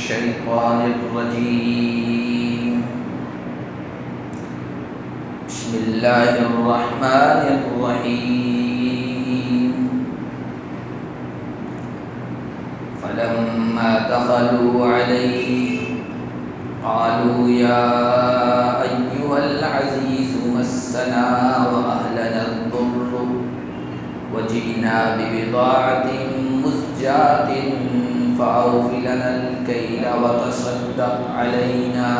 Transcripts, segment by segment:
الشيطان الرجيم. بسم الله الرحمن الرحيم. فلما دخلوا عليه قالوا يا أيها العزيز مسنا وأهلنا الضر وجئنا ببضاعة مزجاة فأوف لنا الكيل وتصدق علينا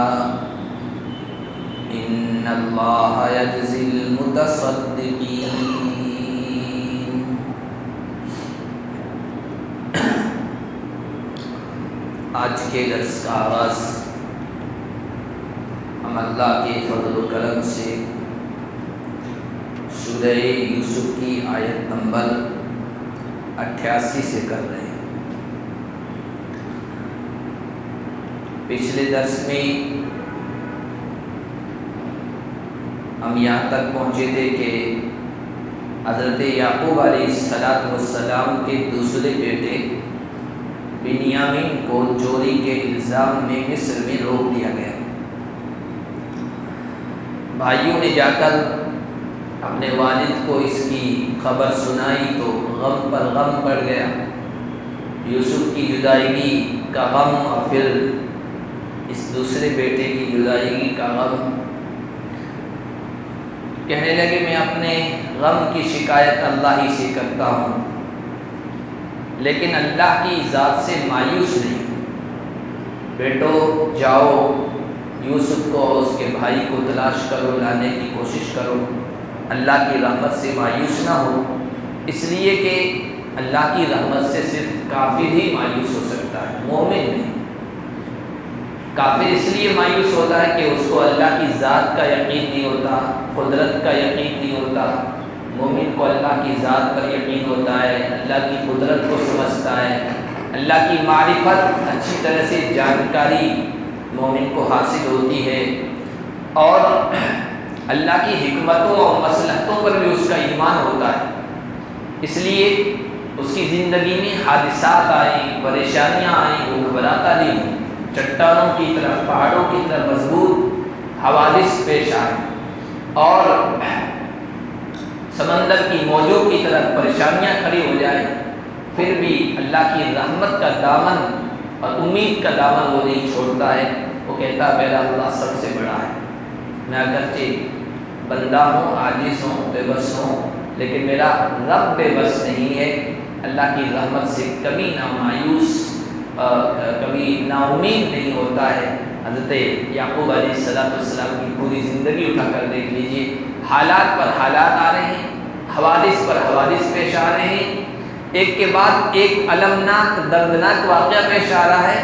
إن الله يجزي المتصدقين. آج کے درس کا آغاز ہم اللہ کے فضل و کرم سے سورہ یوسف کی آیت نمبر 88 سے کر رہے ہیں. پچھلے درس میں ہم یہاں تک پہنچے تھے کہ حضرت یعقوب علیہ السلام کے دوسرے بیٹے بنیامین کو چوری کے الزام میں مصر میں روک دیا گیا. بھائیوں نے جا کر اپنے والد کو اس کی خبر سنائی تو غم پر غم بڑھ گیا. یوسف کی جدائیگی کا غم اور پھر اس دوسرے بیٹے کی جدائیگی کا غم. کہنے لگے میں اپنے غم کی شکایت اللہ ہی سے کرتا ہوں لیکن اللہ کی ذات سے مایوس نہیں. بیٹو جاؤ یوسف کو اور اس کے بھائی کو تلاش کرو، لانے کی کوشش کرو. اللہ کی رحمت سے مایوس نہ ہو، اس لیے کہ اللہ کی رحمت سے صرف کافر ہی مایوس ہو سکتا ہے، مومن نہیں. کافر اس لیے مایوس ہوتا ہے کہ اس کو اللہ کی ذات کا یقین نہیں ہوتا، قدرت کا یقین نہیں ہوتا. مومن کو اللہ کی ذات پر یقین ہوتا ہے، اللہ کی قدرت کو سمجھتا ہے، اللہ کی معرفت اچھی طرح سے جانکاری مومن کو حاصل ہوتی ہے اور اللہ کی حکمتوں اور مصلحتوں پر بھی اس کا ایمان ہوتا ہے. اس لیے اس کی زندگی میں حادثات آئیں، پریشانیاں آئیں، وہ گھبراتا نہیں. چٹانوں کی طرف، پہاڑوں کی طرف مضبوط حوادث پیش آئے اور سمندر کی موجوں کی طرف پریشانیاں کھڑی ہو جائیں، پھر بھی اللہ کی رحمت کا دامن اور امید کا دامن وہ نہیں چھوڑتا ہے. وہ کہتا میرا اللہ سب سے بڑا ہے. میں اگرچہ بندہ ہوں، عاجز ہوں، بے بس ہوں، لیکن میرا رب بے بس نہیں ہے. اللہ کی رحمت سے کبھی نہ مایوس، کبھی نا امید نہیں ہوتا ہے. حضرت یعقوب علیہ السلام کی پوری زندگی اٹھا کر دیکھ لیجیے. حالات پر حالات آ رہے ہیں، حوادث پر حوادث پیش آ رہے ہیں، ایک کے بعد ایک المناک دردناک واقعہ پیش آ رہا ہے،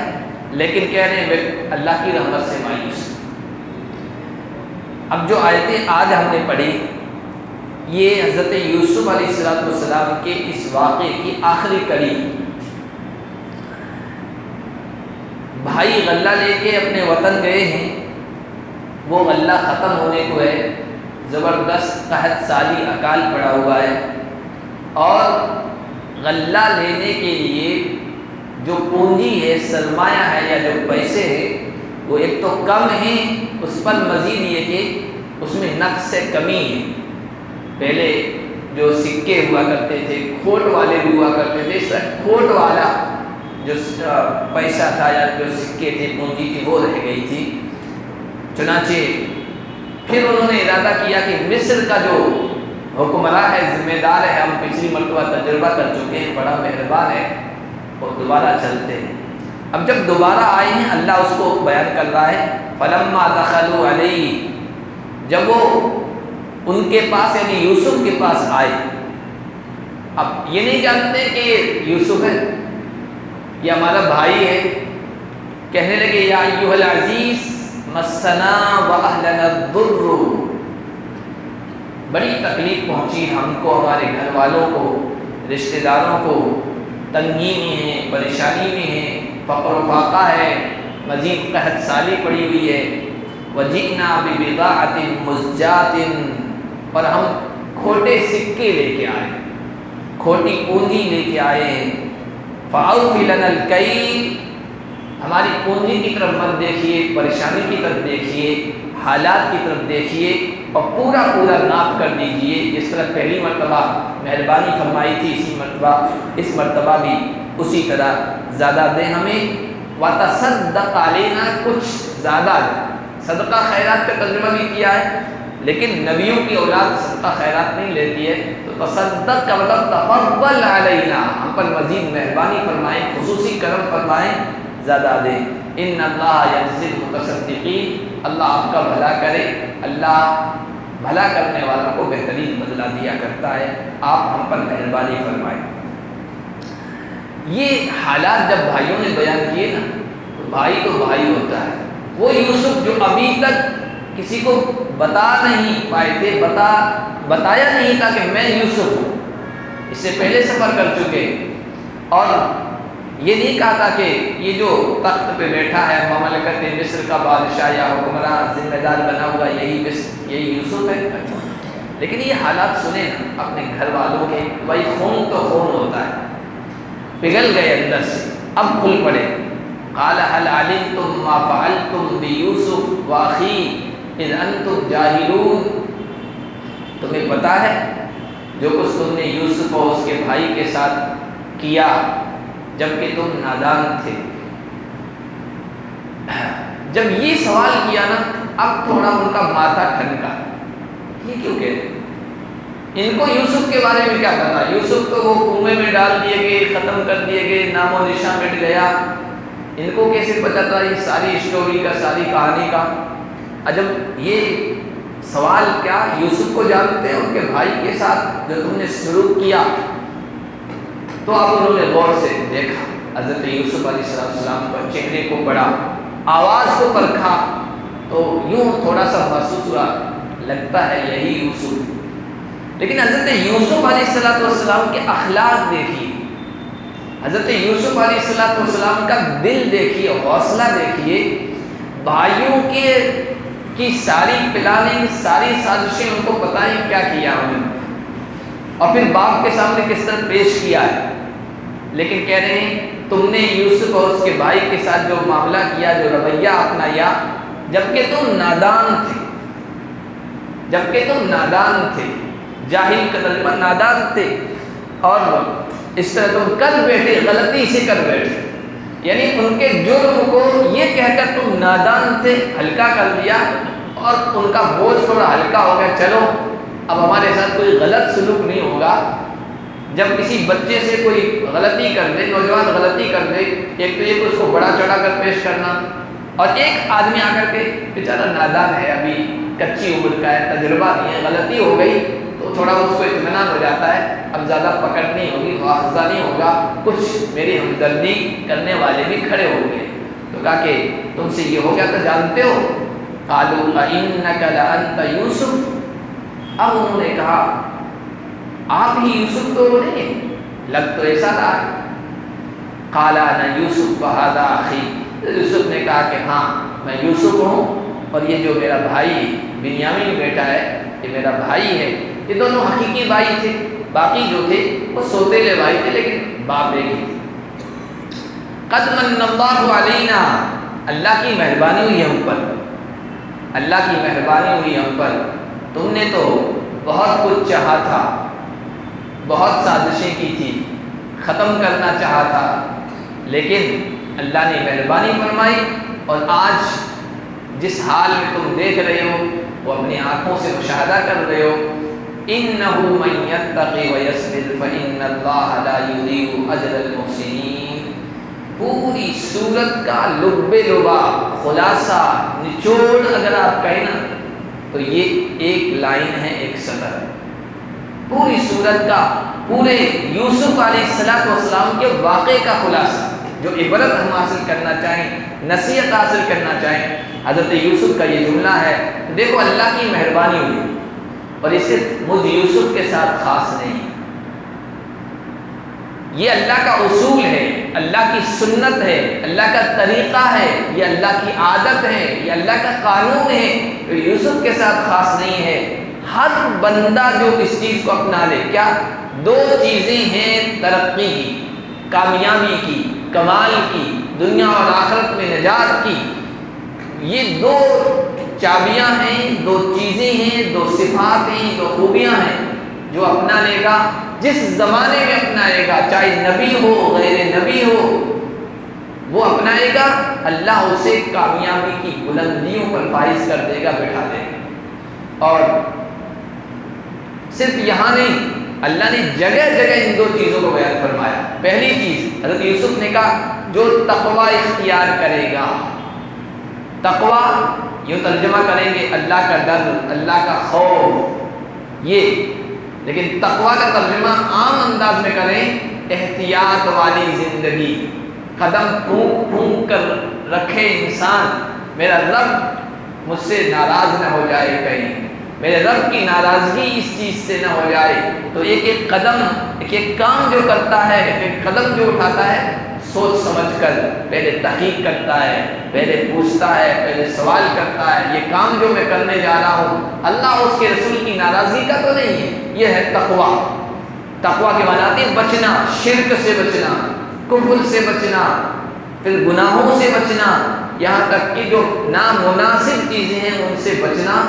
لیکن کہہ رہے ہیں اللہ کی رحمت سے مایوس. اب جو آیتیں آج ہم نے پڑھی یہ حضرت یوسف علیہ السلام کے اس واقعے کی آخری کڑی. بھائی غلہ لے کے اپنے وطن گئے ہیں، وہ غلہ ختم ہونے کو ہے، زبردست قحط سالی اکال پڑا ہوا ہے اور غلہ لینے کے لیے جو پونجی ہے، سرمایہ ہے یا جو پیسے ہیں وہ ایک تو کم ہیں، اس پر مزید یہ کہ اس میں نقص سے کمی ہے. پہلے جو سکے ہوا کرتے تھے، کھوٹ والے بھی ہوا کرتے تھے، کھوٹ والا جو پیسہ تھا یا جو سکے تھے، پونجی تھی، وہ رہ گئی تھی. چنانچہ پھر انہوں نے ارادہ کیا کہ مصر کا جو حکمراں ہے، ذمہ دار ہے، ہم پچھلی مرتبہ تجربہ کر چکے ہیں، بڑا مہربان ہے، اور دوبارہ چلتے ہیں. اب جب دوبارہ آئے ہیں اللہ اس کو بیان کر رہا ہے. فلما دخلوا علیہ، جب وہ ان کے پاس یعنی یوسف کے پاس آئے. اب یہ نہیں جانتے کہ یوسف ہے، یہ ہمارا بھائی ہے. کہنے لگے یا ایھا العزیز مسنا واہلنا الضر، بڑی تکلیف پہنچی ہم کو، ہمارے گھر والوں کو، رشتہ داروں کو. تنگی میں ہیں، پریشانی میں ہیں، فقر و فاقہ ہے، مزید قحط سالی پڑی ہوئی ہے. وجئنا ببضاعۃ مزجاۃ، اور ہم کھوٹے سکے لے کے آئے، کھوٹی پونجی لے کے آئے ہیں. فَأَوْفِ لَنَا الْكَيْلَ، ہماری پونجی کی طرف مت دیکھیے، پریشانی کی طرف دیکھیے، حالات کی طرف دیکھیے اور پورا پورا ناپ کر دیجئے۔ جس طرح پہلی مرتبہ مہربانی فرمائی تھی، اس مرتبہ بھی اسی طرح زیادہ دیں ہمیں۔ وَتَصَدَّقْ عَلَيْنَا، کچھ زیادہ دیں۔ صدقہ خیرات کا ترجمہ بھی کیا ہے، لیکن نبیوں کی اولاد صدقہ خیرات نہیں لیتی ہے، تو تصدق کا مطلب تفضل علینا، ہم پر مزید مہربانی فرمائیں، خصوصی کرم فرمائیں، زیادہ دیں۔ ان اللہ یجزی المتصدقین، اللہ آپ کا بھلا کرے، اللہ بھلا کرنے والوں کو بہترین بدلہ دیا کرتا ہے، آپ ہم پر مہربانی فرمائیں۔ یہ حالات جب بھائیوں نے بیان کیے نا، تو بھائی تو بھائی ہوتا ہے۔ وہ یوسف جو ابھی تک کسی کو بتا نہیں پائے تھے، بتایا نہیں تھا کہ میں یوسف ہوں، اس سے پہلے سفر کر چکے، اور یہ نہیں کہا تھا کہ یہ جو تخت پہ بیٹھا ہے مملکت مصر کا بادشاہ یا حکمراں ذمہ دار بنا ہوا یہی یوسف ہے، لیکن یہ حالات سنیں نا اپنے گھر والوں کے، بھائی خون تو خون ہوتا ہے، پگھل گئے اندر سے، اب کھل پڑے۔ قال هل علمتم ما فعلتم بيوسف واخيه اذ انتم جاهلون، تمہیں پتہ ہے جو کچھ تم نے یوسف اور اس کے بھائی کے ساتھ کیا جبکہ تم نادان تھے۔ جب یہ سوال کیا نا، اب تھوڑا ان کا ماتھا ٹھنکا، یہ کیوں کہتے ہیں؟ ان کو یوسف کے بارے میں کیا پتا؟ یوسف تو وہ کنویں میں ڈال دیے گئے، ختم کر دیے گئے، نام و نشان مٹ گیا، ان کو کیسے پتا تھا یہ ساری اسٹوری کا، ساری کہانی کا؟ عجب یہ سوال کیا یوسف کو جانتے ہیں ان کے بھائی کے ساتھ جو تم نے شروع کیا؟ تو اب انہوں نے غور سے دیکھا، حضرت یوسف علیہ السلام کا چہرے کو پڑھا، آواز کو پرکھا، تو یوں تھوڑا سا محسوس ہوا لگتا ہے یہی یوسف۔ لیکن حضرت یوسف علیہ السلام کے اخلاق دیکھیے، حضرت یوسف علیہ السلام کا دل دیکھیے، حوصلہ دیکھیے، بھائیوں کی ساری پلاننگ، ساری سازشیں ان کو پتہ ہے کیا کیا انہوں نے، اور پھر باپ کے سامنے کس طرح پیش کیا ہے۔ لیکن کہہ رہے ہیں تم نے یوسف اور اس کے بھائی کے ساتھ جو معاملہ کیا، جو رویہ اپنایا، جبکہ تم نادان تھے، جاہل کا ترجمہ نادان تھے، اور اس طرح تم کر بیٹھے، غلطی سے کر بیٹھے، یعنی ان کے جرم کو یہ کہہ کر تم نادان تھے ہلکا کر دیا، اور ان کا بوجھ تھوڑا ہلکا ہو گیا، چلو اب ہمارے ساتھ کوئی غلط سلوک نہیں ہوگا۔ جب کسی بچے سے کوئی غلطی کر دے، نوجوان غلطی کر دے، ایک تو یہ کہ اس کو بڑا چڑھا کر پیش کرنا، اور ایک آدمی آ کر کے بیچارہ نادان ہے، ابھی کچی عمر کا ہے، تجربہ نہیں ہے، غلطی ہو گئی تو تھوڑا اس کو اطمینان ہو جاتا ہے، اب زیادہ پکڑ نہیں ہوگی، مواخذہ نہیں ہوگا، کچھ میری ہمدردی کرنے والے بھی کھڑے ہو گئے۔ تو کہا کہ تم سے یہ ہو گیا تو جانتے ہو؟ قالوا أئنك لأنت یوسف، اب انہوں نے کہا آپ ہی یوسف تو نہیں، لگ تو ایسا رہا ہے۔ قال أنا یوسف وهذا أخي، یوسف نے کہا کہ ہاں میں یوسف ہوں، اور یہ جو میرا بھائی بنیامین بیٹا ہے یہ میرا بھائی ہے۔ یہ دونوں حقیقی بھائی تھے، باقی جو تھے وہ سوتیلے بھائی تھے، لیکن باپ ایک ہی تھے۔ قد من اللہ علینا، اللہ کی مہربانی ہوئی ہم پر، اللہ کی مہربانی ہوئی ہم پر۔ تم نے تو بہت کچھ چاہا تھا، بہت سازشیں کی تھی، ختم کرنا چاہا تھا، لیکن اللہ نے مہربانی فرمائی، اور آج جس حال میں تم دیکھ رہے ہو وہ اپنی آنکھوں سے مشاہدہ کر رہے ہو۔ إِنَّهُ مَن يَتَّقِ وَيَصْبِرْ فَإِنَّ اللَّهَ لَا يُضِيعُ أَجْرَ الْمُحْسِنِينَ۔ پوری سورت کا لب لباب، خلاصہ، نچوڑ اگر آپ کہیں نا تو یہ ایک لائن ہے، ایک سطر ہے۔ پوری سورت کا، پورے یوسف علیہ السلام کے واقعے کا خلاصہ، جو عبرت ہم حاصل کرنا چاہیں، نصیحت حاصل کرنا چاہیں، حضرت یوسف کا یہ جملہ ہے۔ دیکھو اللہ کی مہربانی ہوئی، اور یہ صرف مجھ یوسف کے ساتھ خاص نہیں، یہ اللہ کا اصول ہے، اللہ کی سنت ہے، اللہ کا طریقہ ہے، یہ اللہ کی عادت ہے، یہ اللہ کا قانون ہے، تو یوسف کے ساتھ خاص نہیں ہے۔ ہر بندہ جو اس چیز کو اپنا لے، کیا دو چیزیں ہیں ترقی کی، کامیابی کی، کمال کی، دنیا اور آخرت میں نجات کی، یہ دو چابیاں ہیں، دو چیزیں ہیں، دو صفات ہیں، دو خوبیاں ہیں جو اپنا لے گا، جس زمانے میں اپنائے گا، چاہے نبی ہو غیر نبی ہو، وہ اپنائے گا، اللہ اسے کامیابی کی بلندیوں پر فائز کر دے گا، بٹھا دے گا۔ اور صرف یہاں نہیں، اللہ نے جگہ جگہ ان دو چیزوں کو بیان فرمایا۔ پہلی چیز حضرت یوسف نے کہا جو تقوی اختیار کرے گا، تقوی یوں ترجمہ کریں گے اللہ کا ڈر، اللہ کا خوف، یہ، لیکن تقوی کا ترجمہ عام انداز میں کریں احتیاط والی زندگی، قدم پھونک پھونک کر رکھے انسان، میرا رب مجھ سے ناراض نہ ہو جائے کہیں، میرے رب کی ناراضگی اس چیز سے نہ ہو جائے، تو ایک ایک قدم، ایک ایک کام جو کرتا ہے، ایک ایک قدم جو اٹھاتا ہے، سوچ سمجھ کر پہلے تحقیق کرتا ہے، پہلے پوچھتا ہے، پہلے سوال کرتا ہے، یہ کام جو میں کرنے جا رہا ہوں اللہ اس کے رسول کی ناراضگی کا تو نہیں ہے، یہ ہے تقوی۔ تقوی کے معنی آتے ہیں بچنا، شرک سے بچنا، کفر سے بچنا، پھر گناہوں سے بچنا، یہاں تک کہ جو نامناسب چیزیں ہیں ان سے بچنا،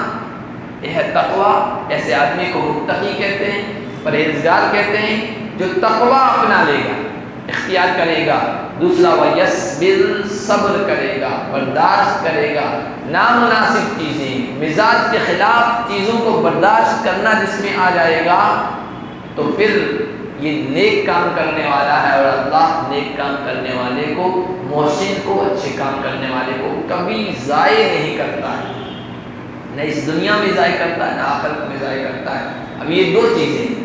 یہ ہے تقوی۔ ایسے آدمی کو متقی کہتے ہیں، پرہیزگار کہتے ہیں، جو تقوی اپنا لے گا، اختیار کرے گا۔ دوسرا وَيَصْبِرْ، صبر کرے گا، برداشت کرے گا، نامناسب چیزیں، مزاج کے خلاف چیزوں کو برداشت کرنا جس میں آ جائے گا تو پھر یہ نیک کام کرنے والا ہے، اور اللہ نیک کام کرنے والے کو، محسن کو، اچھے کام کرنے والے کو کبھی ضائع نہیں کرتا ہے، نہ اس دنیا میں ضائع کرتا ہے نہ آخرت میں ضائع کرتا ہے۔ اب یہ دو چیزیں،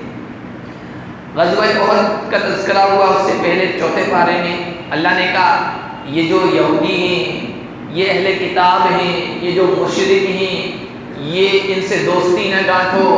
غزوہ احد کا تذکرہ ہوا، اس سے پہلے چوتھے پارے میں اللہ نے کہا یہ جو یہودی ہیں، یہ اہل کتاب ہیں، یہ جو مشرک ہیں، یہ ان سے دوستی نہ گانٹھو،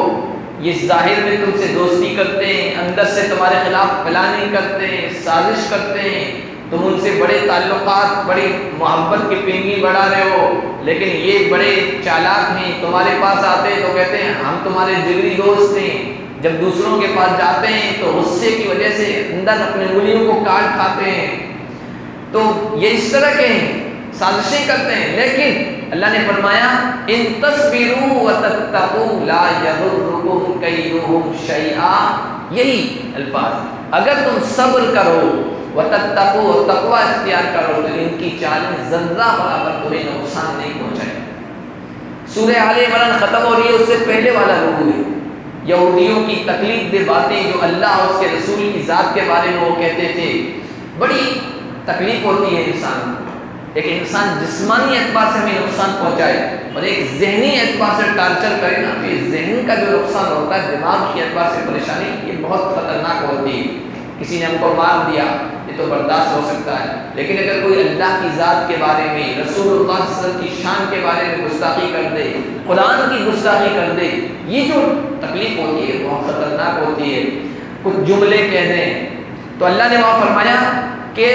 یہ ظاہر میں تم سے دوستی کرتے ہیں، اندر سے تمہارے خلاف پلاننگ کرتے ہیں، سازش کرتے ہیں، تم ان سے بڑے تعلقات، بڑی محبت کی پنگی بڑھا رہے ہو، لیکن یہ بڑے چالاک ہیں، تمہارے پاس آتے ہیں تو کہتے ہیں ہم تمہارے جگری دوست ہیں، جب دوسروں کے پاس جاتے ہیں تو غصے کی وجہ سے اندر اپنے انگلیوں کو کاٹ کھاتے ہیں، تو یہ اس طرح کے ہیں، سازشیں کرتے ہیں۔ لیکن اللہ نے فرمایا ان تصبروا وتتقوا لا یضرکم کیدہم شیئا، یہی الفاظ، اگر تم صبر کرو وتتقوا، تقوی اختیار کرو تو ان کی چالیں ذرہ برابر تمہیں نقصان نہیں پہنچائے۔ سورہ آل عمران ختم ہو رہی ہے، اس سے پہلے والا رکوع ہے، یہودیوں کی تکلیف دہ باتیں جو اللہ اور اس کے رسول کی ذات کے بارے میں وہ کہتے تھے، بڑی تکلیف ہوتی ہے انسان کو، ایک انسان جسمانی اعتبار سے ہمیں نقصان پہنچائے اور ایک ذہنی اعتبار سے ٹارچر کرے نا، تو یہ ذہن کا جو نقصان ہوتا ہے، دماغ کے اعتبار سے پریشانی، یہ بہت خطرناک ہوتی ہے۔ کسی نے ہم کو مار دیا، یہ تو برداشت ہو سکتا ہے، لیکن اگر کوئی اللہ کی ذات کے بارے میں، رسول اللہ صلی اللہ علیہ وسلم کی شان کے بارے میں گستاخی کر دے، قرآن کی گستاخی کر دے، یہ جو تکلیف ہوتی ہے بہت خطرناک ہوتی ہے۔ کچھ جملے کہہ دیں تو اللہ نے وہاں فرمایا کہ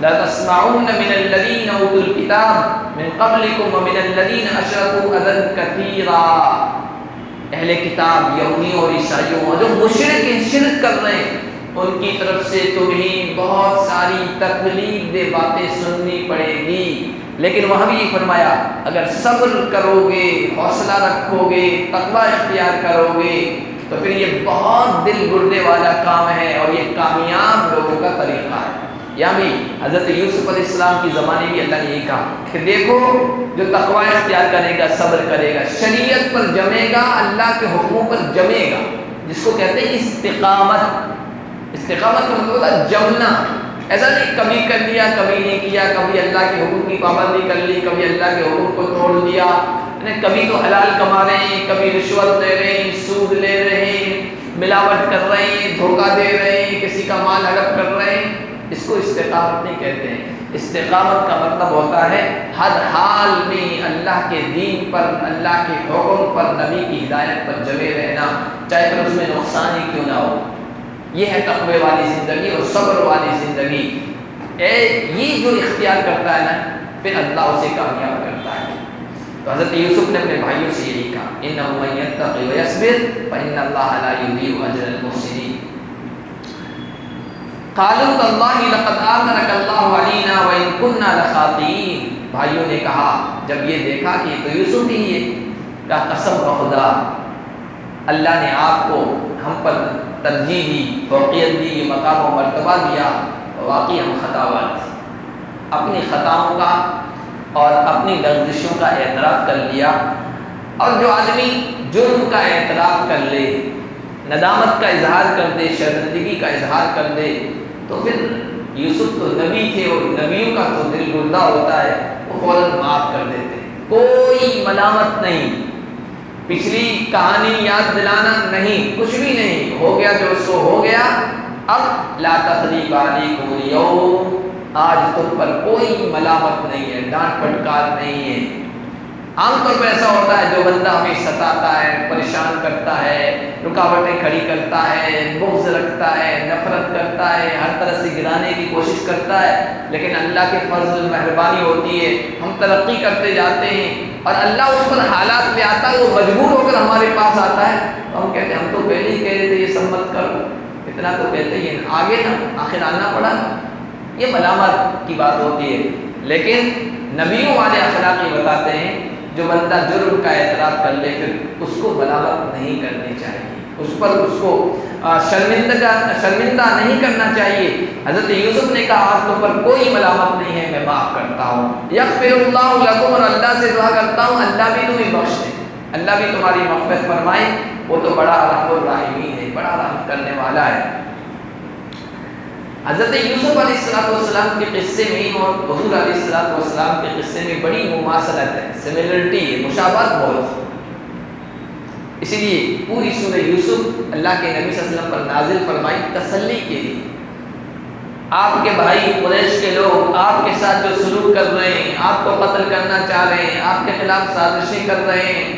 لَتَسْمَعُنَّ مِنَ الَّذِينَ أُوتُوا الْكِتَابَ مِنْ قَبْلِكُمْ وَمِنَ الَّذِينَ أَشْرَكُوا أَذًى كَثِيرًا، اہل کتاب یہودیوں اور عیسائیوں اور جو مشرک ہیں، شرک کر رہے ہیں، ان کی طرف سے تمہیں بہت ساری تکلیف دہ باتیں سننی پڑے گی، لیکن وہاں بھی یہ فرمایا اگر صبر کرو گے، حوصلہ رکھو گے، تقوی اختیار کرو گے تو پھر یہ بہت دل بڑھنے والا کام ہے اور یہ کامیاب لوگوں کا طریقہ ہے۔ یہاں بھی حضرت یوسف علیہ السلام کی زمانے بھی اللہ نے یہ کہا کہ دیکھو جو تقوی اختیار کرے گا، صبر کرے گا، شریعت پر جمے گا، اللہ کے حکموں پر جمے گا، جس کو کہتے ہیں استقامت۔ استقامت کا مطلب ہے جمنا، ایسا نہیں کبھی کر لیا کبھی نہیں کیا، کبھی اللہ کے حکم کی پابندی کر لی، کبھی اللہ کے حکم کو توڑ دیا، کبھی تو حلال کما رہے ہیں، کبھی رشوت لے رہے ہیں، سود لے رہے ہیں، ملاوٹ کر رہے ہیں، دھوکہ دے رہے ہیں، کسی کا مال ہڑپ کر رہے ہیں، اس کو استقامت نہیں کہتے ہیں۔ استقامت کا مطلب ہوتا ہے ہر حال میں اللہ کے دین پر، اللہ کے حکم پر، نبی کی ہدایت پر جمے رہنا، چاہے پھر اس میں نقصان ہی کیوں نہ ہو۔ یہ ہے تقوی والی زندگی اور صبر والی زندگی۔ یہ جو اختیار کرتا ہے نا، پھر اللہ اسے کامیاب کرتا ہے۔ تو حضرت یوسف نے اپنے بھائیوں سے یہی کہا اِنَّهُ مَن يَتَّقِ وَيَصْبِرْ فَإِنَّ اللَّهَ لَا يُضِيعُ أَجْرَ الْمُحْسِنِينَ۔ قالوا تاللہ لقد آثرک اللہ علینا وإن كنا لخاطئین، بھائیوں نے کہا جب یہ دیکھا کہ یہ تو یوسف ہی ہے، کہا قسم بخدا اللہ نے آپ کو ہم پر ترجیح دی، فوقیت دی، یہ مقام و مرتبہ دیا، واقعی ہم خطاوار تھے۔ اپنی خطاؤں کا اور اپنی لغزشوں کا اعتراف کر لیا، اور جو آدمی جرم کا اعتراف کر لے، ندامت کا اظہار کر دے، شرمندگی کا اظہار کر دے، تو پھر یوسف تو نبی تھے اور نبیوں کا تو دل گردہ ہوتا ہے، وہ فوراً معاف کر دیتے، کوئی ملامت نہیں، پچھلی کہانی یاد دلانا نہیں، کچھ بھی نہیں، ہو گیا جو سو ہو گیا، اب لا تثریب علیکم اليوم، آج تم پر کوئی ملامت نہیں ہے، ڈانٹ پھٹکار نہیں ہے۔ عام طور پر ایسا ہوتا ہے جو بندہ ہمیں ستاتا ہے، پریشان کرتا ہے، رکاوٹیں کھڑی کرتا ہے، بغض رکھتا ہے، نفرت کرتا ہے، ہر طرح سے گرانے کی کوشش کرتا ہے، لیکن اللہ کے فضل مہربانی ہوتی ہے، ہم ترقی کرتے جاتے ہیں اور اللہ اس پر حالات لے آتا ہے، وہ مجبور ہو کر ہمارے پاس آتا ہے، تو ہم کہتے ہیں ہم تو پہلے ہی کہہ رہے تھے یہ سب مت کرو، اتنا تو کہتے ہیں آگے نا، آخر آنا پڑا، یہ ملامت کی بات ہوتی ہے۔ لیکن نبیوں والے اخلاق یہ بتاتے ہیں جو بندہ جرم کا اعتراف کر لے پھر اس کو ملامت نہیں کرنی چاہیے، اس کو شرمندہ نہیں کرنا چاہیے۔ حضرت یوسف نے کہا آپ تم پر کوئی ملامت نہیں ہے، میں معاف کرتا ہوں، یغفر اللہ لکم، اور اللہ سے دعا کرتا ہوں اللہ بھی تمہیں بخش دے، اللہ بھی تمہاری مغفرت فرمائے، وہ تو بڑا رحم الراحمین ہے، بڑا رحم کرنے والا ہے۔ حضرت یوسف علیہ السلام کے قصے میں اور حضور علیہ السلام کے قصے میں بڑی مماثلت ہے، سملرٹی ہے، مشابہت بہت ہے، اسی لیے پوری سورہ یوسف اللہ کے نبی صلی اللہ علیہ وسلم پر نازل فرمائی تسلی کے لیے۔ آپ کے بھائی قریش کے لوگ آپ کے ساتھ جو سلوک کر رہے ہیں، آپ کو قتل کرنا چاہ رہے ہیں، آپ کے خلاف سازشیں کر رہے ہیں،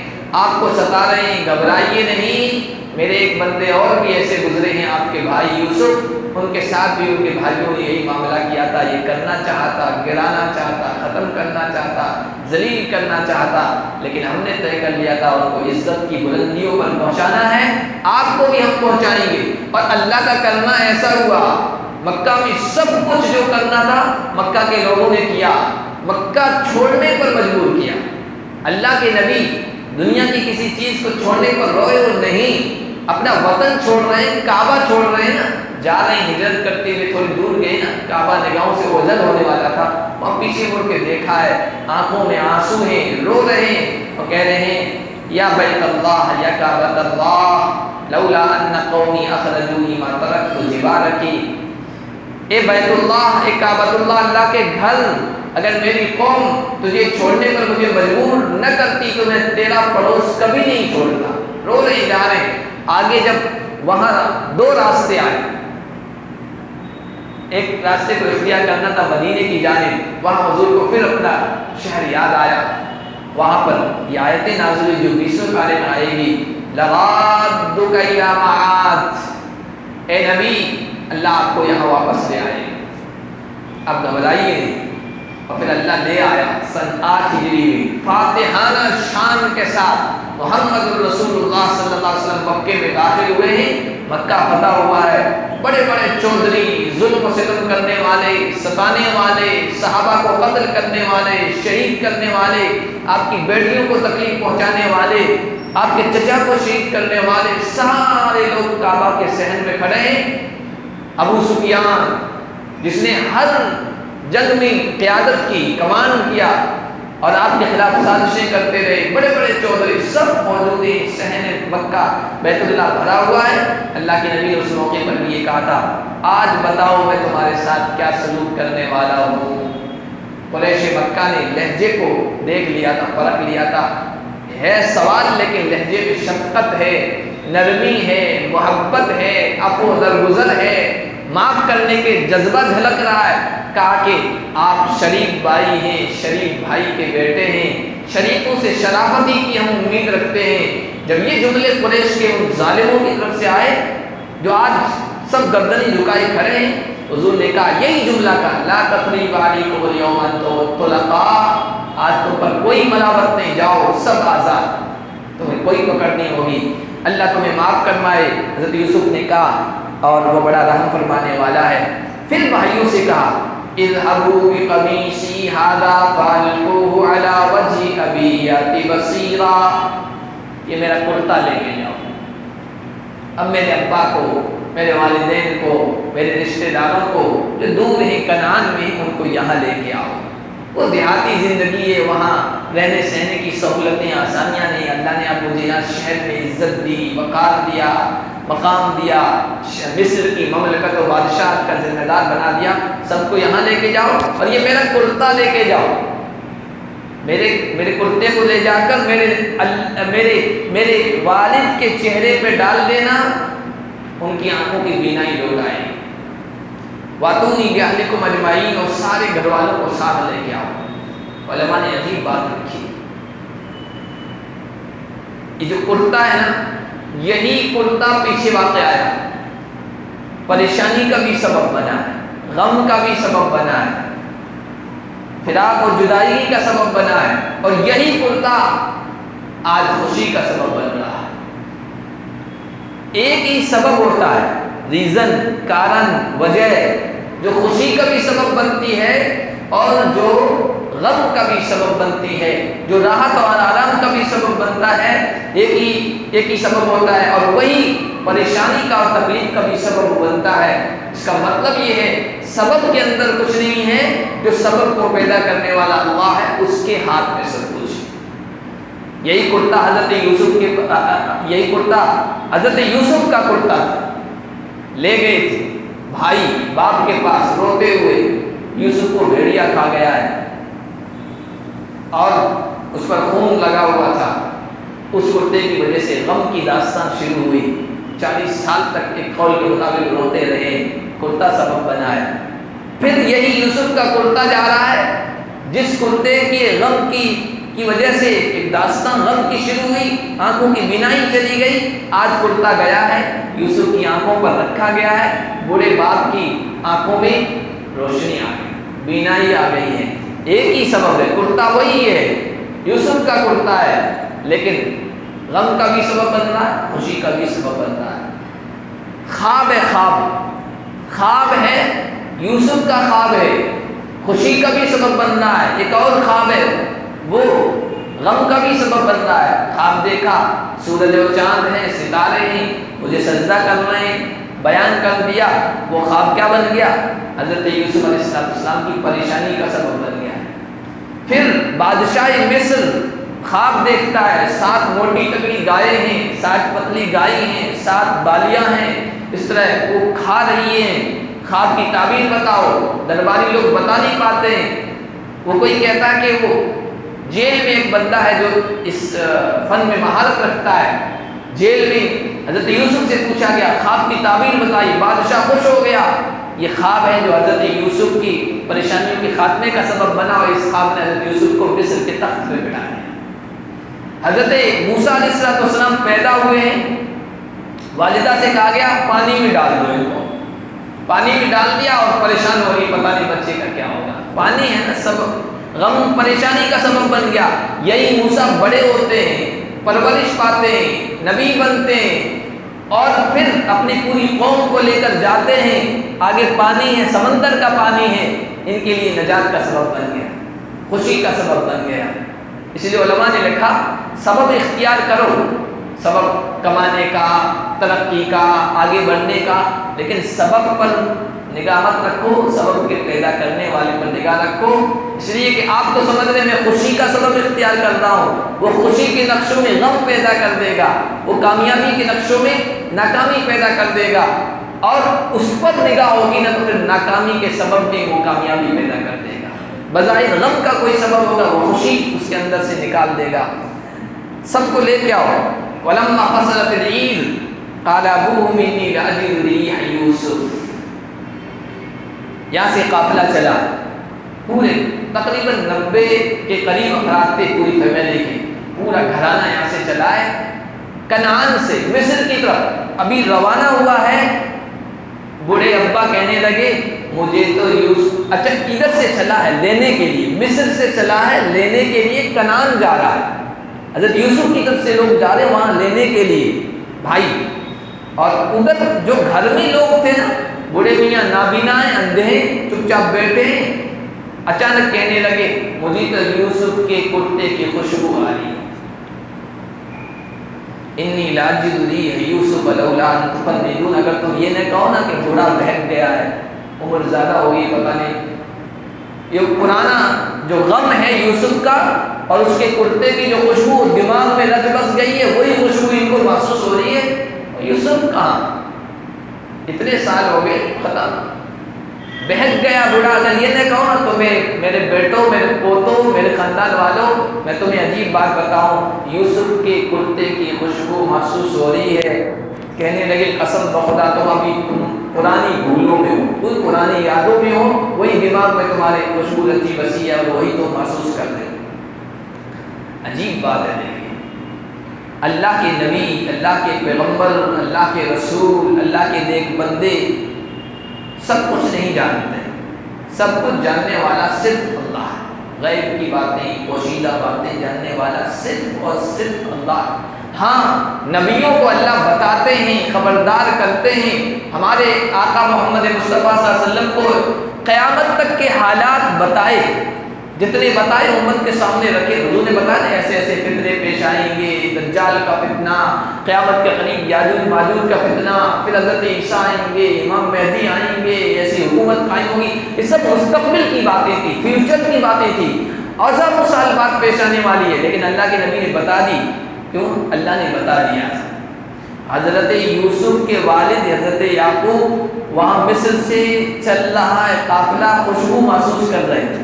آپ کو ستا رہے ہیں، گھبرائیے نہیں، میرے ایک بندے اور بھی ایسے گزرے ہیں آپ کے بھائی یوسف، ان کے ساتھ بھی ان کے بھائیوں نے یہی معاملہ کیا تھا، یہ کرنا چاہتا، گرانا چاہتا، ختم کرنا چاہتا، ذلیل کرنا چاہتا، لیکن ہم نے طے کر لیا تھا ان کو عزت کی بلندیوں پر پہنچانا ہے، آپ کو بھی ہم پہنچائیں گے۔ اور اللہ کا کرنا ایسا ہوا، مکہ میں سب کچھ جو کرنا تھا مکہ کے لوگوں نے کیا، مکہ چھوڑنے پر مجبور کیا۔ اللہ کے نبی دنیا کی کسی چیز کو چھوڑنے پر روئے اور نہیں، اپنا وطن چھوڑ رہے ہیں، کعبہ چھوڑ رہے ہیں نا، جا رہے ہیں ہجرت کرتے ہوئے، تھوڑی دور گئے نا، کعبہ نگاہوں سے اوجھل ہونے والا تھا، وہاں پیچھے مڑ کے دیکھا ہے، آنکھوں میں آنسو ہیں، رو رہے ہیں اور کہہ رہے ہیں یا بیت اللہ یا کعبۃ اللہ لولا ان قومی اخرجونی ما ترکت جبارکی، اے بیت اللہ، اے کعبۃ اللہ، اللہ کے گھر، اگر میری قوم تجھے چھوڑنے پر مجھے مجبور نہ کرتی تو میں تیرا پڑوس کبھی نہیں چھوڑتا۔ رو رہے جا رہے ہیں۔ آگے جب وہاں دو راستے آئے، ایک راستے کو اختیار کرنا تھا مدینے کی جانب، وہاں حضور کو پھر اپنا شہر یاد آیا، وہاں پر یہ آیتیں نازل ہوئی جو 20ویں پارے میں آئے گی، لَغَادُّكَ إِلَىٰ مَعَادٍ، اے نبی اللہ آپ کو یہاں واپس لے آئے، اب گھبرائیے نہیں۔ اور پھر اللہ لے آیا سن 8 ہجری میں فاتحانہ شان کے ساتھ، محمد رسول اللہ صلی اللہ علیہ وسلم مکے میں داخل ہوئے ہیں، مکہ فتح ہوا ہے، بڑے بڑے چودھری، ظلم و ستم کرنے والے، ستانے والے، صحابہ کو قتل کرنے والے، شہید کرنے والے، آپ کی بیٹیوں کو تکلیف پہنچانے والے، آپ کے چچا کو شہید کرنے والے، سارے لوگ کعبہ کے صحن میں کھڑے ہیں۔ ابو سفیان جس نے ہر جنگ میں قیادت کی، کمان کیا اور آپ کے خلاف سازشیں کرتے رہے، بڑے بڑے چودھری سب موجود ہیں، صحن مکہ بیت اللہ بھرا ہوا ہے۔ اللہ کے نبی نے اس موقع پر بھی یہ کہا تھا آج بتاؤ میں تمہارے ساتھ کیا سلوک کرنے والا ہوں۔ قریش مکہ نے لہجے کو دیکھ لیا تھا، پرکھ لیا تھا، ہے سوال لیکن لہجے میں شفقت ہے، نرمی ہے، محبت ہے، عفو و درگزر ہے، معاف کرنے کے جذبہ جھلک رہا ہے۔ کہا کہ آپ شریف بھائی ہیں، شریف بھائی کے بیٹے ہیں، شریفوں سے شرافتی کی ہم امید رکھتے ہیں۔ جب یہ جملے قریش کے ان ظالموں کی طرف سے آئے جو آج سب گردنیں جھکائے کھڑے ہیں، حضور نے کہا یہی جملہ کہا لا تثریب علیکم اليوم انتم طلقاء، آج تم پر کوئی ملامت نہیں، جاؤ سب آزاد، تمہیں کوئی پکڑ نہیں ہوگی، اللہ تمہیں معاف فرمائے۔ حضرت یوسف نے کہا اور وہ بڑا رحم فرمانے والا ہے۔ پھر بھائیوں سے کہا اذهبوا بقمیصی ھذا فالقوه علی وجه ابی یأتی بصیرا، یہ میرا کرتا لے کے جاؤ، اب میرے ابا کو، میرے والدین کو، میرے رشتہ داروں کو جو دور ہیں کنعان میں، ان کو یہاں لے کے آؤ۔ وہ دیہاتی زندگی ہے، وہاں رہنے سہنے کی سہولتیں آسانیاں نہیں، اللہ نے اب مجھے یہاں شہر میں عزت دی، وقار دیا، مقام دیا، مصر کی مملکت و بادشاہ کا ذمہ دار بنا دیا، سب کو یہاں لے کے جاؤ اور یہ میرا کرتا لے کے جاؤ، میرے کرتے کو لے جا کر میرے والد کے چہرے پہ ڈال دینا، ان کی آنکھوں کی بینائی لوٹ آئے، واتونی بِأَهْلِكُمْ أَجْمَعِينَ، اور سارے گھر والوں کو ساتھ لے کے آؤ۔ علماء نے عجیب بات رکھی، یہ جو کرتا ہے نا، یہی کرتا پیچھے واقع آیا، پریشانی کا بھی سبب بنا ہے، غم کا بھی سبب بنا ہے، فراق اور جدائی کا سبب بنا ہے، اور یہی کرتا آج خوشی کا سبب بن رہا ہے۔ ایک ہی سبب ہوتا ہے، ریزن، کارن، وجہ، جو خوشی کا بھی سبب بنتی ہے اور جو غم کا بھی سبب بنتی ہے، جو راحت اور آرام کا بھی سبب بنتا ہے، ایک ہی سبب ہوتا ہے، اور وہی پریشانی کا اور تکلیف کا بھی سبب بنتا ہے۔ اس کا مطلب یہ ہے سبب کے اندر کچھ نہیں ہے، جو سبب کو پیدا کرنے والا اللہ ہے، اس کے ہاتھ میں سب کچھ ہے۔ یہی کرتا حضرت یوسف کا کرتا لے گئے تھے بھائی باپ کے پاس روتے ہوئے، یوسف کو بھیڑیا کھا گیا ہے اور اس پر خون لگا ہوا تھا، اس کرتے کی وجہ سے غم کی داستان شروع ہوئی، 40 سال تک ایک قول کے مطابق روتے رہے، کرتا سبب بنا ہے۔ پھر یہی یوسف کا کرتا جا رہا ہے، جس کرتے کے غم کی وجہ سے ایک داستان غم کی شروع ہوئی، آنکھوں کی بینائی چلی گئی، آج کرتا گیا ہے، یوسف کی آنکھوں پر رکھا گیا ہے، بوڑھے باپ کی آنکھوں میں روشنی آ گئی، بینائی آ گئی ہے۔ ایک ہی سبب ہے، کرتا وہی ہے، یوسف کا کرتا ہے، لیکن غم کا بھی سبب بن رہا ہے، خوشی کا بھی سبب بن رہا ہے۔ خواب ہے، خواب ہے، یوسف کا خواب ہے، خوشی کا بھی سبب بن رہا ہے۔ ایک اور خواب ہے، وہ غم کا بھی سبب بن رہا ہے۔ خواب دیکھا، سورج و چاند ہیں، ستارے ہیں، مجھے سجدہ کر رہے ہیں، بیان کر دیا، وہ خواب کیا بن گیا؟ حضرت یوسف علیہ السلام کی پریشانی کا سبب بن گیا۔ پھر بادشاہ مصر خواب دیکھتا ہے، 7 موٹی تکڑی گائے ہیں، 7 پتلی گائے ہیں، 7 بالیاں ہیں، اس طرح وہ کھا رہی ہیں، خواب کی تعبیر بتاؤ، درباری لوگ بتا نہیں پاتے ہیں۔ وہ کوئی کہتا ہے کہ وہ جیل میں ایک بندہ ہے جو اس فن میں مہارت رکھتا ہے، جیل میں حضرت یوسف سے پوچھا گیا، خواب کی تعبیر بتائی، بادشاہ خوش ہو گیا، یہ خواب ہے جو حضرت یوسف کی پریشانیوں کے خاتمے کا سبب بنا، اور اس خواب نے حضرت یوسف کو مصر کے تخت پہ بٹھا دیا۔ حضرت موسیٰ علیہ السلام پیدا ہوئے ہیں، والدہ سے کہا گیا پانی میں ڈال دو ان کو، پانی میں ڈال دیا اور پریشان ہو رہی، پتہ نہیں بچے کا کیا ہوگا۔ پانی ہے نا سبب، غم پریشانی کا سبب بن گیا۔ یہی موسیٰ بڑے ہوتے ہیں، پرورش پاتے ہیں، نبی بنتے ہیں، اور پھر اپنی پوری قوم کو لے کر جاتے ہیں، آگے پانی ہے، سمندر کا پانی ہے، ان کے لیے نجات کا سبب بن گیا، خوشی کا سبب بن گیا۔ اس لیے علماء نے لکھا سبب اختیار کرو، سبب کمانے کا، ترقی کا، آگے بڑھنے کا، لیکن سبب پر نگاہ مت رکھو، سبب کے پیدا کرنے والے پر نگاہ رکھو۔ اس لیے کہ آپ تو سمجھ رہے میں خوشی کا سبب اختیار کر رہا ہوں، وہ خوشی کے نقشوں میں غم پیدا کر دے گا، وہ کامیابی کے نقشوں میں ناکامی پیدا کر دے گا، اور اس پر نگاہ ہوگی نہ تو پھر ناکامی کے سبب میں وہ کامیابی پیدا کر دے گا۔ بظاہر غم کا کوئی سبب ہوگا، وہ خوشی اس کے اندر سے نکال دے گا۔ سب کو لے کے آؤ۔ وَلَمَّا فَصَلَتِ الْعِيرُ قَالَ أَبُوهُمْ إِنِّي لَأَجِدُ رِيحَ يُوسُفَ۔ یہاں سے قافلہ چلا، پورے تقریباً 90 کے قریب افراد تھے، پوری فیملی کے، پورا گھرانہ یہاں سے چلا ہے، کنعان سے مصر کی طرف ابھی روانہ ہوا ہے۔ بوڑھے ابا کہنے لگے مجھے تو یوسف، اچھا ادھر سے چلا ہے لینے کے لیے، مصر سے چلا ہے لینے کے لیے، کنعان جا رہا ہے، حضرت یوسف کی طرف سے لوگ جا رہے ہیں وہاں لینے کے لیے بھائی، اور ادھر جو گھر میں لوگ تھے نا بوڑھے میاں نابینا ہیں، اندھے ہیں، چپ چاپ بیٹھے ہیں، اچانک کہنے لگے مجھے تو یوسف کے کرتے کی خوشبو آ رہی ہے، انی لاجد ریح یوسف لولا ان تفندون۔ اگر تم یہ نہ کہو نا کہ بوڑھا بہک گیا ہے، عمر زیادہ ہوگی، پتہ نہیں، یہ پرانا جو غم ہے یوسف کا اور اس کے کرتے کی جو خوشبو دماغ میں رچ بس گئی ہے، وہی خوشبو ان کو محسوس ہو رہی ہے۔ یوسف کہاں، اتنے سال ہو گئے، ختم، بہک گیا بوڑھا۔ اگر یہ نہ کہو نا تو میرے بیٹوں، میرے پوتوں، میرے خاندان والوں، میں تمہیں عجیب بات بتاؤں، یوسف کے کرتے کی خوشبو محسوس ہو رہی ہے۔ کہنے لگے قسم بخدا تم ابھی پرانی بھولوں میں ہو، کوئی پرانی یادوں میں ہو، وہی دماغ میں تمہارے خوشبو رچی بسی ہے، وہی تم محسوس کر رہے۔ عجیب بات ہے، دیکھیے اللہ کے نبی، اللہ کے پیغمبر، اللہ کے رسول، اللہ کے نیک بندے سب کچھ نہیں جانتے، سب کچھ جاننے والا صرف اللہ ہے، غیب کی باتیں، پوشیدہ باتیں جاننے والا صرف اور صرف اللہ۔ ہاں نبیوں کو اللہ بتاتے ہیں، خبردار کرتے ہیں، ہمارے آقا محمد مصطفیٰ صلی اللہ علیہ وسلم کو قیامت تک کے حالات بتائے، جتنے بتائے امت کے سامنے رکھے، حضور نے بتایا ایسے ایسے فتنے پیش آئیں گے، دجال کا فتنہ، قیامت کے قریب یاجوج ماجوج کا فتنہ، پھر حضرت عیسیٰ آئیں گے، امام مہدی آئیں گے، ایسی حکومت قائم ہوگی۔ یہ سب مستقبل کی باتیں تھی، فیوچر کی باتیں تھی، اور ہزاروں سال بعد پیش آنے والی ہے، لیکن اللہ کے نبی نے بتا دی۔ کیوں؟ اللہ نے بتا دیا تھا۔ حضرت یوسف کے والد حضرت یعقوب وہاں مصر سے چل رہا ہے قافلہ، خوشبو محسوس کر رہے تھے۔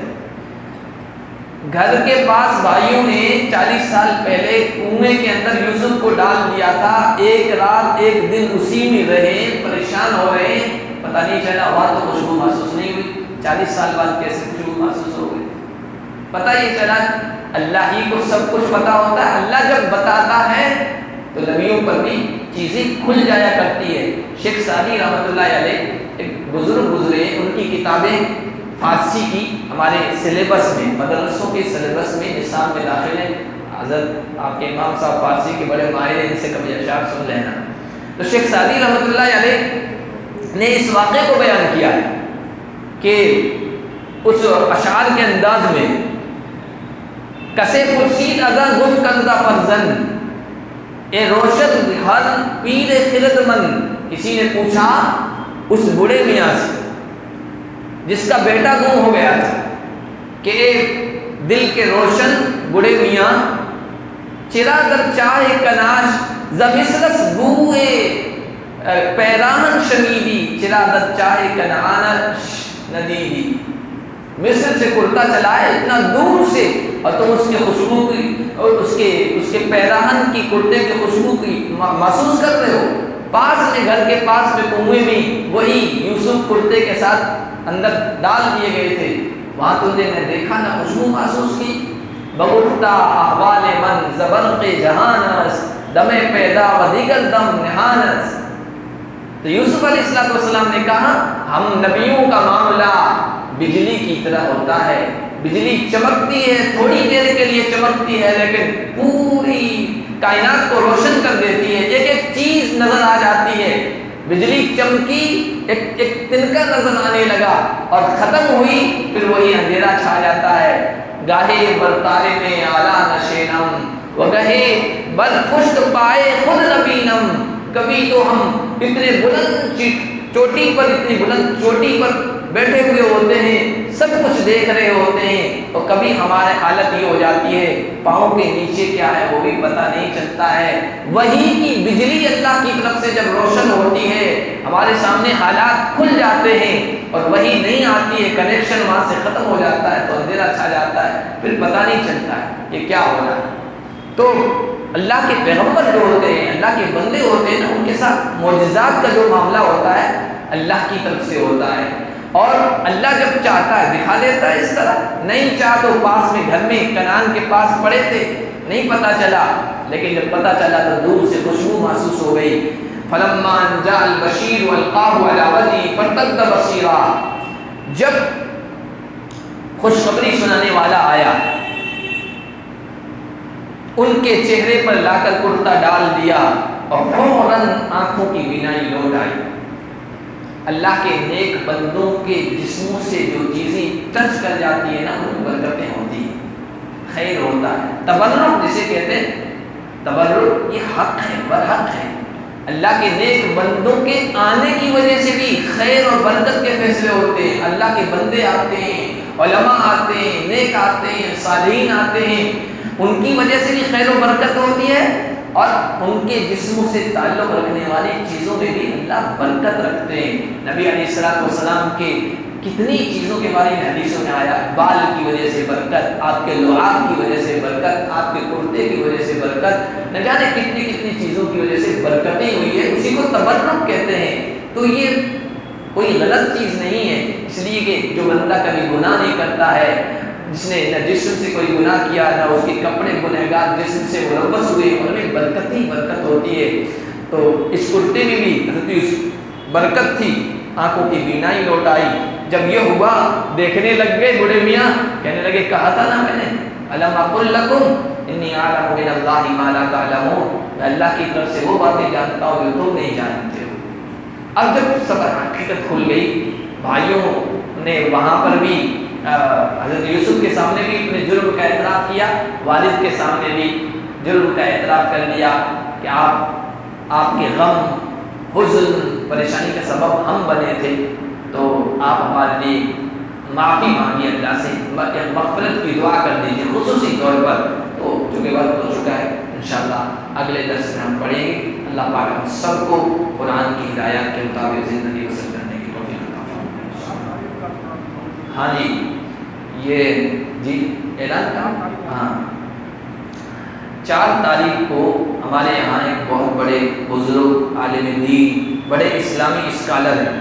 گھر کے پاس بھائیوں نے 40 سال پہلے کنویں کے اندر یوسف کو ڈال دیا تھا، ایک رات ایک دن اسی میں رہے، پریشان ہو رہے، پتہ نہیں چلا، وہاں تو خوشبو محسوس نہیں ہوئی، 40 سال بعد کیسے خوشبو محسوس ہو گئی؟ پتہ یہ چلا اللہ ہی کو سب کچھ پتہ ہوتا ہے، اللہ جب بتاتا ہے تو نبیوں پر بھی چیزیں کھل جایا کرتی ہے۔ شیخ سعدی رحمۃ اللہ علیہ ایک بزرگ گزرے، ان کی کتابیں فارسی کی ہمارے سلیبس میں، مدرسوں کے سلیبس میں، نصاب میں داخل ہیں۔ حضرت آپ کے امام صاحب فارسی کے بڑے ماہر ہیں، ان سے کبھی اشعار سن لینا۔ تو شیخ سعدی رحمۃ اللہ علیہ نے اس واقعے کو بیان کیا ہے کہ اس اشعار کے انداز میں کسے پرسید ازاں گم کردہ فرزن، اے روشن ہر پیر خرد من، کسی نے پوچھا اس بوڑھے میاں سے جس کا بیٹا گم ہو گیا تھا کہ اے دل کے روشن بوڑھے میاں، چرا در چاہ کناش زمسرس بوئے پیراہن شنیدی، چرا در چاہ کنعانش ندیدی، مصر سے کرتا چلا ہے اتنا دور سے، اور تم اس کے خوشبو کی اور اس کے پیراہن کی، کرتے کی خوشبو کی محسوس کر رہے ہو۔ پاس میں، گھر کے پاس میں کنویں میں وہی یوسف کرتے کے ساتھ اندر ڈال دیے گئے تھے، وہاں تم نے دیکھا نہ خوشبو محسوس کی۔ بگفتا احوال من زبرق جہانس، دم پیدا و دیگر دم نہانس۔ تو یوسف علیہ السلام نے کہا ہم نبیوں کا معاملہ بجلی کی طرح ہوتا ہے، بجلی چمکتی ہے، تھوڑی دیر کے لیے چمکتی ہے، لیکن پوری کائنات کو روشن کر دیتی ہے، ایک ایک چیز نظر آ جاتی ہے۔ بجلی چمکی، ایک تنکا نظر آنے لگا اور ختم ہوئی، پھر وہی اندھیرا چھا جاتا ہے۔ گاہے برتارے میں اعلیٰ نشینم، وگہے بر پشت پائے خود نبینم، کبھی تو ہم اتنے بلند چوٹی پر، اتنی بلند چوٹی پر بیٹھے ہوئے ہوتے ہیں، سب کچھ دیکھ رہے ہوتے ہیں، اور کبھی ہمارے حالت یہ ہو جاتی ہے پاؤں کے نیچے کیا ہے وہ بھی پتہ نہیں چلتا ہے۔ وہی کی بجلی اللہ کی طرف سے جب روشن ہوتی ہے، ہمارے سامنے حالات کھل جاتے ہیں، اور وہی نہیں آتی ہے، کنیکشن وہاں سے ختم ہو جاتا ہے، تو اندھیرا چھا جاتا ہے، پھر پتہ نہیں چلتا ہے یہ کیا ہو رہا ہے۔ تو اللہ کے پیغمبر جو ہوتے ہیں، اللہ کے بندے ہوتے ہیں نا، ان کے ساتھ معجزات کا جو معاملہ ہوتا ہے اللہ کی طرف سے ہوتا ہے، اور اللہ جب چاہتا ہے دکھا دیتا ہے اس طرح، نہیں چاہ تو پاس میں گھر میں کنعان کے پاس پڑے تھے، نہیں پتہ چلا، لیکن جب پتہ چلا تو دور سے خوشبو محسوس ہو گئی۔ فلما جاء البشیر والقاه على وجهه فارتد بصيرا، جب خوشخبری سنانے والا آیا، ان کے چہرے پر لا کر کرتا ڈال دیا، اور فوراً آنکھوں کی بینائی لوٹ آئی۔ اللہ کے نیک بندوں کے جسموں سے جو چیزیں ٹچ کر جاتی ہیں نا ان میں برکتیں ہوتی ہیں، خیر ہوتا ہے۔ تبرک جسے کہتے ہیں، تبرک یہ حق ہے، برحق ہے۔ اللہ کے نیک بندوں کے آنے کی وجہ سے بھی خیر اور برکت کے فیصلے ہوتے ہیں۔ اللہ کے بندے آتے ہیں، علماء آتے ہیں، نیک آتے ہیں، صالحین آتے ہیں، ان کی وجہ سے بھی خیر و برکت ہوتی ہے، اور ان کے جسموں سے تعلق رکھنے والی چیزوں میں بھی اللہ برکت رکھتے ہیں۔ نبی علیہ السلام کے کتنی چیزوں کے بارے میں حدیثوں میں آیا، بال کی وجہ سے برکت، آپ کے لعاب کی وجہ سے برکت، آپ کے کرتے کی وجہ سے برکت، نہ جانے کتنی کتنی چیزوں کی وجہ سے برکتیں ہوئی ہے، اسی کو تبرک کہتے ہیں۔ تو یہ کوئی غلط چیز نہیں ہے، اس لیے کہ جو بندہ کبھی گناہ نہیں کرتا ہے، جس نے نہ جسم سے کوئی گناہ کیا، نہ اس کے کپڑے گنہگار جسم سے ملوث ہوئے، ان میں برکت ہی برکت ہوتی ہے۔ تو اس کرتے میں بھی حضرت برکت تھی، آنکھوں کی بینائی لوٹ آئی۔ جب یہ ہوا دیکھنے لگ گئے بوڑھے میاں، کہنے لگے کہا تھا نا میں نے، الم اقل لکم انی اعلم من اللہ ما لا تعلمون، میں اللہ کی طرف سے وہ باتیں جانتا ہوں جو تم نہیں جانتے ہو۔ اب جب سب حقیقت کھل گئی، بھائیوں نے وہاں پر بھی حضرت یوسف کے سامنے بھی اپنے جرم کا اعتراف کیا، والد کے سامنے بھی جرم کا اعتراف کر لیا کہ آپ کے غم، حزن، پریشانی کا سبب ہم بنے تھے، تو آپ ہمارے لیے معافی مانگی، اللہ سے مغفرت کی دعا کر دیجیے خصوصی طور پر۔ تو چونکہ وقت ہو چکا ہے، انشاءاللہ اگلے درس میں ہم پڑھیں گے۔ اللہ پاک ہم سب کو قرآن کی ہدایات کے مطابق زندگی بسر کرنے کی توفیق عطا فرمائے۔ ہاں جی، یہ جی اعلان کا، ہاں 4 تاریخ کو ہمارے یہاں ایک بہت بڑے بزرگ عالم دین، بڑے اسلامی اسکالر ہیں،